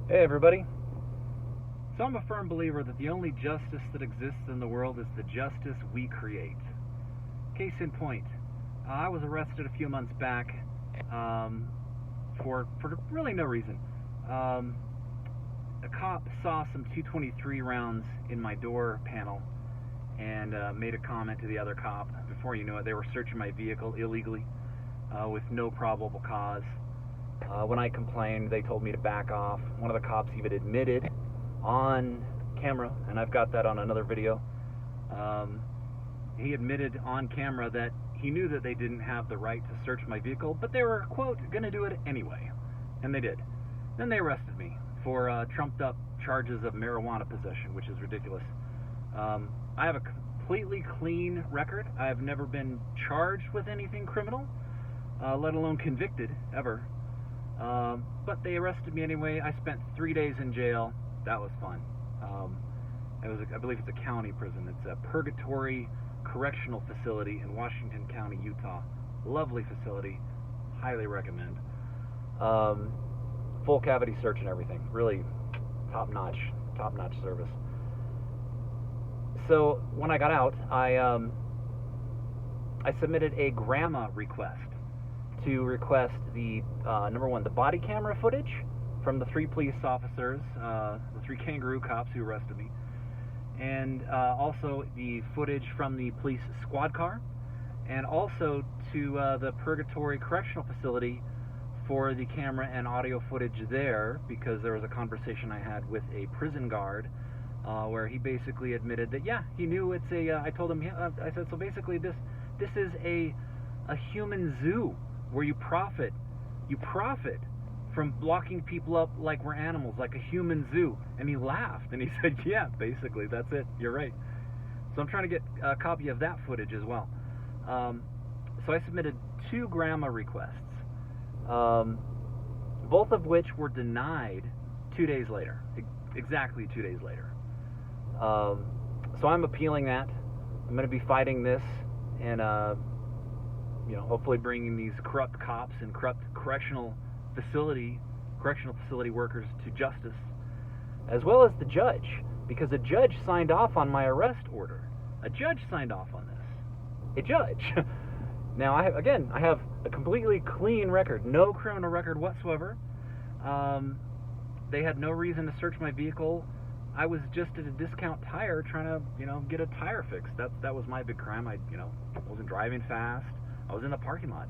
Hey everybody. So I'm a firm believer that the only justice that exists in the world is the justice we create. Case in point, I was arrested a few months back for really no reason. Um, a cop saw some 223 rounds in my door panel and made a comment to the other cop. Before you know it, they were searching my vehicle illegally with no probable cause. When I complained, they told me to back off. One of the cops even admitted on camera, and I've got that on another video. He admitted on camera that he knew that they didn't have the right to search my vehicle, but they were, quote, going to do it anyway. And they did. Then they arrested me for trumped up charges of marijuana possession, which is ridiculous. I have a completely clean record. I have never been charged with anything criminal, let alone convicted, ever. But they arrested me anyway. I spent 3 days in jail. That was fun. I believe it's a county prison. It's a Purgatory Correctional Facility in Washington County, Utah. Lovely facility. Highly recommend. Full cavity search and everything. Really top-notch service. So when I got out, I submitted a GRAMA request to request the number one, the body camera footage from the 3 police officers, the 3 kangaroo cops who arrested me, and also the footage from the police squad car, and also to the Purgatory Correctional Facility for the camera and audio footage there, because there was a conversation I had with a prison guard where he basically admitted that, yeah, he knew it's a, I told him, I said, so basically this is a human zoo where you profit from blocking people up like we're animals, like a human zoo. And he laughed and he said, yeah, basically that's it, you're right. So I'm trying to get a copy of that footage as well. So I submitted 2 GRAMA requests, both of which were denied 2 days later, exactly 2 days later. So I'm appealing that. I'm going to be fighting this and hopefully bringing these corrupt cops and corrupt correctional facility workers to justice, as well as the judge, because a judge signed off on my arrest order. A judge signed off on this. A judge. Now, I have a completely clean record, no criminal record whatsoever. They had no reason to search my vehicle. I was just at a discount tire trying to, get a tire fixed. That was my big crime. I wasn't driving fast. I was in the parking lot.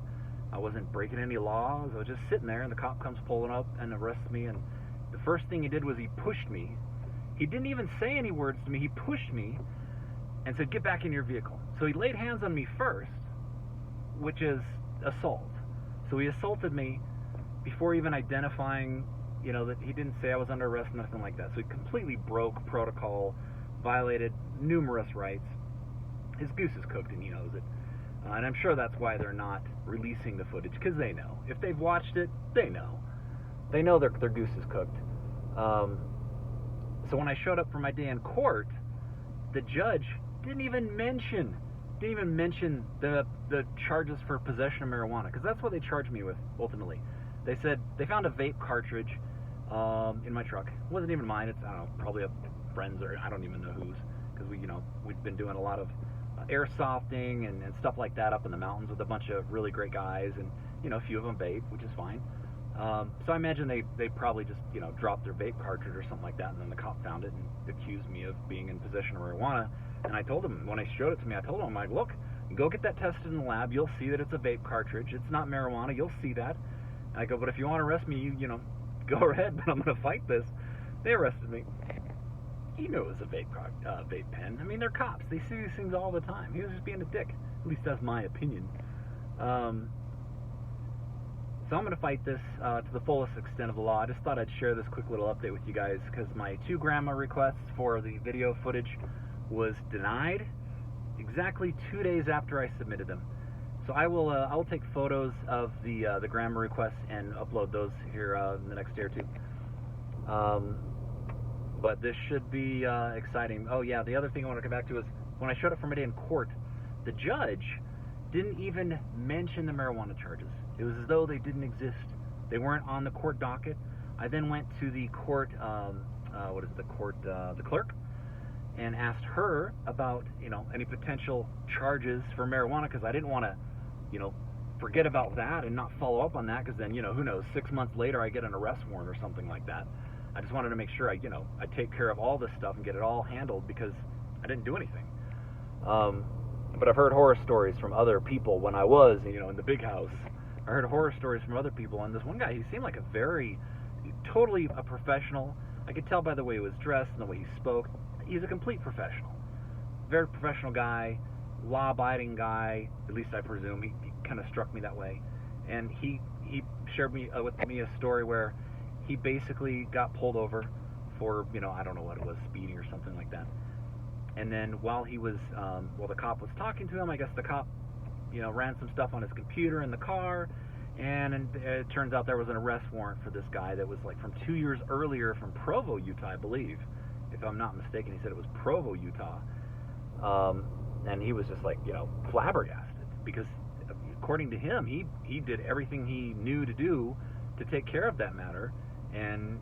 I wasn't breaking any laws. I was just sitting there, and the cop comes pulling up and arrests me. And the first thing he did was he pushed me. He didn't even say any words to me. He pushed me and said, "Get back in your vehicle." So he laid hands on me first, which is assault. So he assaulted me before even identifying, that he didn't say I was under arrest, nothing like that. So he completely broke protocol, violated numerous rights. His goose is cooked, and he knows it. And I'm sure that's why they're not releasing the footage, because they know. If they've watched it, they know. They know their goose is cooked. So when I showed up for my day in court, the judge didn't even mention the charges for possession of marijuana, because that's what they charged me with, ultimately. They said they found a vape cartridge in my truck. It wasn't even mine. It's, I don't know, probably a friend's, or I don't even know whose, because we've been doing a lot of airsofting and stuff like that up in the mountains with a bunch of really great guys, and a few of them vape, which is fine. So I imagine they probably just dropped their vape cartridge or something like that, and then the cop found it and accused me of being in possession of marijuana. And I told him, when I showed it to me, I told him, I'm like, look, go get that tested in the lab. You'll see that it's a vape cartridge. It's not marijuana. You'll see that. And I go, but if you want to arrest me, you go ahead, but I'm going to fight this. They arrested me. He knew it was a vape pen. I mean, they're cops. They see these things all the time. He was just being a dick. At least that's my opinion. So I'm going to fight this to the fullest extent of the law. I just thought I'd share this quick little update with you guys, because my 2 GRAMA requests for the video footage was denied exactly 2 days after I submitted them. So I will take photos of the GRAMA requests and upload those here in the next day or two. But this should be exciting. Oh yeah, the other thing I want to come back to is when I showed up for my day in court, the judge didn't even mention the marijuana charges. It was as though they didn't exist. They weren't on the court docket. I then went to the court, the clerk, and asked her about, any potential charges for marijuana, because I didn't want to, forget about that and not follow up on that, because then, who knows, 6 months later I get an arrest warrant or something like that. I just wanted to make sure I take care of all this stuff and get it all handled, because I didn't do anything. But I've heard horror stories from other people when I was, in the big house. I heard horror stories from other people, and this one guy, he seemed like totally a professional. I could tell by the way he was dressed and the way he spoke. He's a complete professional. Very professional guy, law-abiding guy, at least I presume. He kind of struck me that way. And he shared with me a story where he basically got pulled over for, I don't know what it was, speeding or something like that. And then while he was, the cop was talking to him, I guess the cop, ran some stuff on his computer in the car, and it turns out there was an arrest warrant for this guy that was like from 2 years earlier from Provo, Utah, I believe. If I'm not mistaken, he said it was Provo, Utah. And he was just like, flabbergasted, because according to him, he did everything he knew to do to take care of that matter, and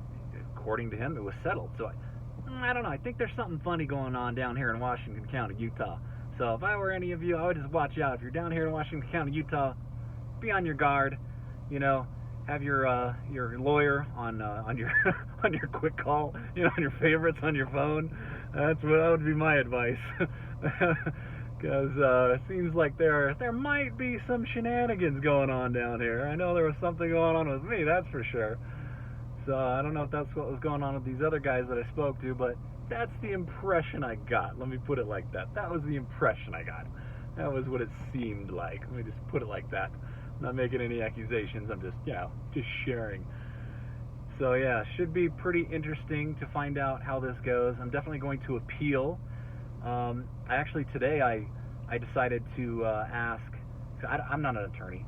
according to him, it was settled. So I don't know. I think there's something funny going on down here in Washington County, Utah. So if I were any of you, I would just watch out. If you're down here in Washington County, Utah, be on your guard. Have your lawyer on your on your quick call. On your favorites on your phone. That would be my advice. Because it seems like there might be some shenanigans going on down here. I know there was something going on with me, that's for sure. So I don't know if that's what was going on with these other guys that I spoke to, but that's the impression I got. Let me put it like that. That was the impression I got. That was what it seemed like. Let me just put it like that. I'm not making any accusations. I'm just, just sharing. So yeah, should be pretty interesting to find out how this goes. I'm definitely going to appeal. Today I decided to ask. I'm not an attorney.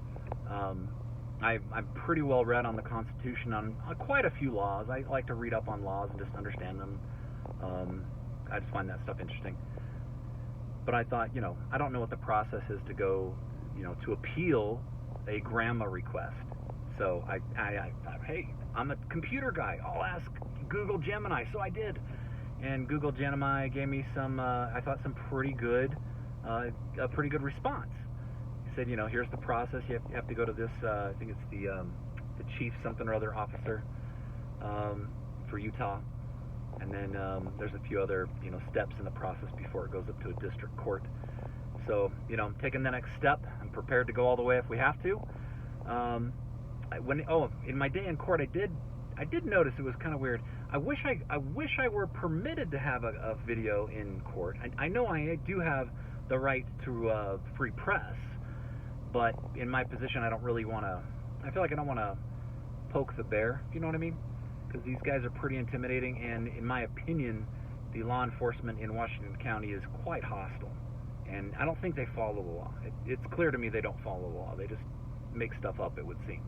I'm pretty well read on the Constitution, on quite a few laws. I like to read up on laws and just understand them. I just find that stuff interesting. But I thought, I don't know what the process is to go, to appeal a grandma request. So I thought, hey, I'm a computer guy. I'll ask Google Gemini. So I did. And Google Gemini gave me some, I thought, some pretty good response. He said, here's the process. You have to go to this, I think it's the chief something or other officer for Utah. And then there's a few other, steps in the process before it goes up to a district court. So, I'm taking the next step. I'm prepared to go all the way if we have to. In my day in court, I did notice it was kind of weird. I wish I were permitted to have a video in court. I know I do have the right to free press, but in my position, I don't really want to. I feel like I don't want to poke the bear. If you know what I mean? Because these guys are pretty intimidating, and in my opinion, the law enforcement in Washington County is quite hostile, and I don't think they follow the law. It's clear to me they don't follow the law. They just make stuff up, it would seem.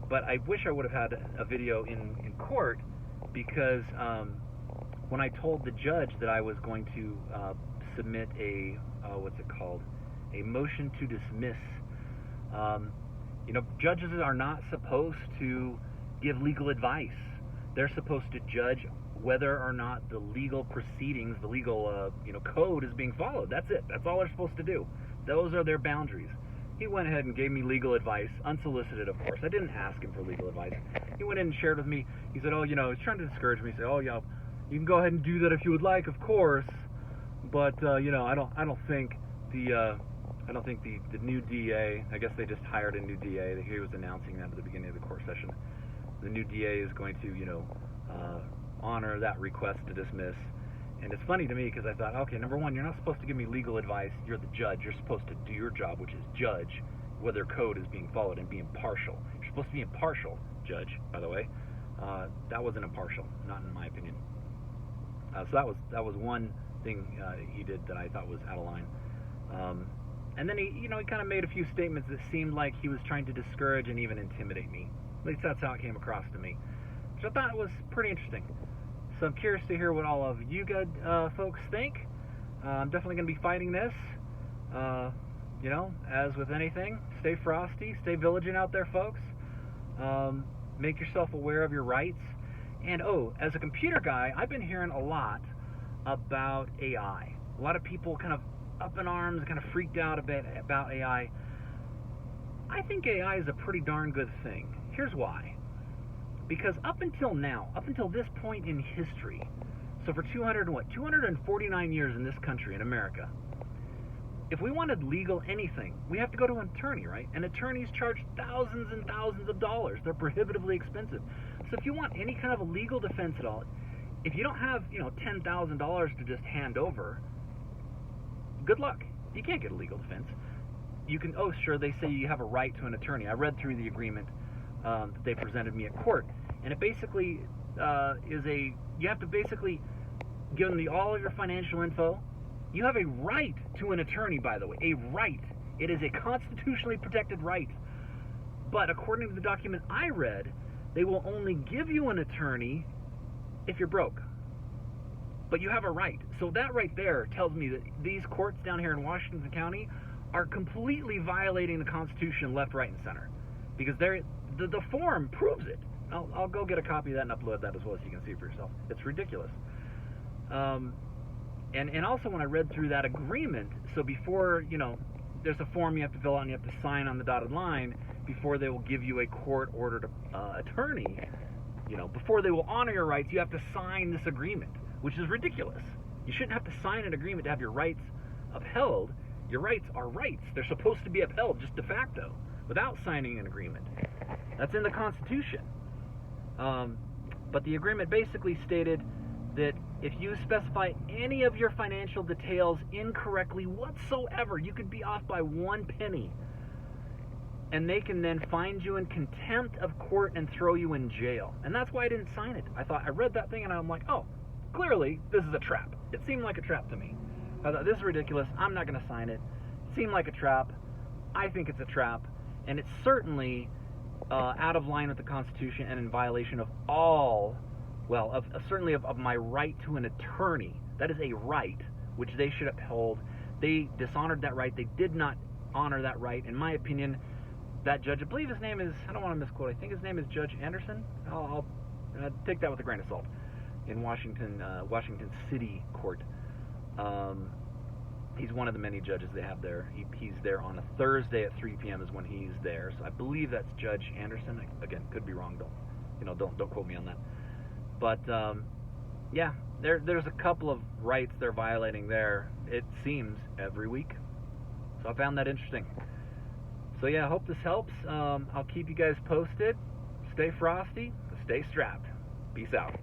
But I wish I would have had a video in court, because when I told the judge that I was going to submit a motion to dismiss. Judges are not supposed to give legal advice. They're supposed to judge whether or not the legal proceedings, the legal code is being followed. That's it. That's all they're supposed to do. Those are their boundaries. He went ahead and gave me legal advice, unsolicited, of course. I didn't ask him for legal advice. He went in and shared with me. He said, he's trying to discourage me. He said, you can go ahead and do that if you would like, of course. But I don't think the new DA. I guess they just hired a new DA. He was announcing that at the beginning of the court session. The new DA is going to honor that request to dismiss. And it's funny to me because I thought, okay, number one, you're not supposed to give me legal advice. You're the judge. You're supposed to do your job, which is judge whether code is being followed and be impartial. You're supposed to be impartial, judge, by the way. That wasn't impartial, not in my opinion. So that was one thing he did that I thought was out of line. And then he kind of made a few statements that seemed like he was trying to discourage and even intimidate me. At least that's how it came across to me, which I thought was pretty interesting. So I'm curious to hear what all of you good folks think. I'm definitely going to be fighting this. As with anything, stay frosty, stay vigilant out there, folks. Make yourself aware of your rights. And oh, as a computer guy, I've been hearing a lot about AI. A lot of people kind of up in arms, kind of freaked out a bit about AI. I think AI is a pretty darn good thing. Here's why. Because up until now, up until this point in history, so for 249 years in this country, in America, if we wanted legal anything, we have to go to an attorney, right? And attorneys charge thousands and thousands of dollars. They're prohibitively expensive. So if you want any kind of a legal defense at all, if you don't have, $10,000 to just hand over, good luck. You can't get a legal defense. You can, sure, they say you have a right to an attorney. I read through the agreement that they presented me at court, and it basically you have to basically give them all of your financial info. You have a right to an attorney, by the way, a right. It is a constitutionally protected right. But according to the document I read, they will only give you an attorney if you're broke. But you have a right. So that right there tells me that these courts down here in Washington County are completely violating the Constitution left, right, and center. Because the form proves it. I'll go get a copy of that and upload that as well so you can see for yourself. It's ridiculous. And also when I read through that agreement, so before, there's a form you have to fill out and you have to sign on the dotted line before they will give you a court-ordered attorney, before they will honor your rights, you have to sign this agreement, which is ridiculous. You shouldn't have to sign an agreement to have your rights upheld. Your rights are rights. They're supposed to be upheld just de facto without signing an agreement. That's in the Constitution. But the agreement basically stated that if you specify any of your financial details incorrectly whatsoever, you could be off by 1 penny. And they can then find you in contempt of court and throw you in jail. And that's why I didn't sign it. I read that thing and I'm like, oh, clearly this is a trap. It seemed like a trap to me. I thought, this is ridiculous. I'm not going to sign it. It seemed like a trap. I think it's a trap. And it's certainly out of line with the Constitution and in violation of certainly of my right to an attorney. That is a right which they should uphold. They dishonored that right. They did not honor that right. In my opinion, that judge, I believe his name is, I don't want to misquote, I think his name is Judge Anderson. I'll take that with a grain of salt. In Washington City Court. He's one of the many judges they have there. He's there on a Thursday at 3 p.m. is when he's there. So I believe that's Judge Anderson. Again, could be wrong. Don't quote me on that. But yeah, there's a couple of rights they're violating there. It seems every week. So I found that interesting. So yeah, I hope this helps. I'll keep you guys posted. Stay frosty. Stay strapped. Peace out.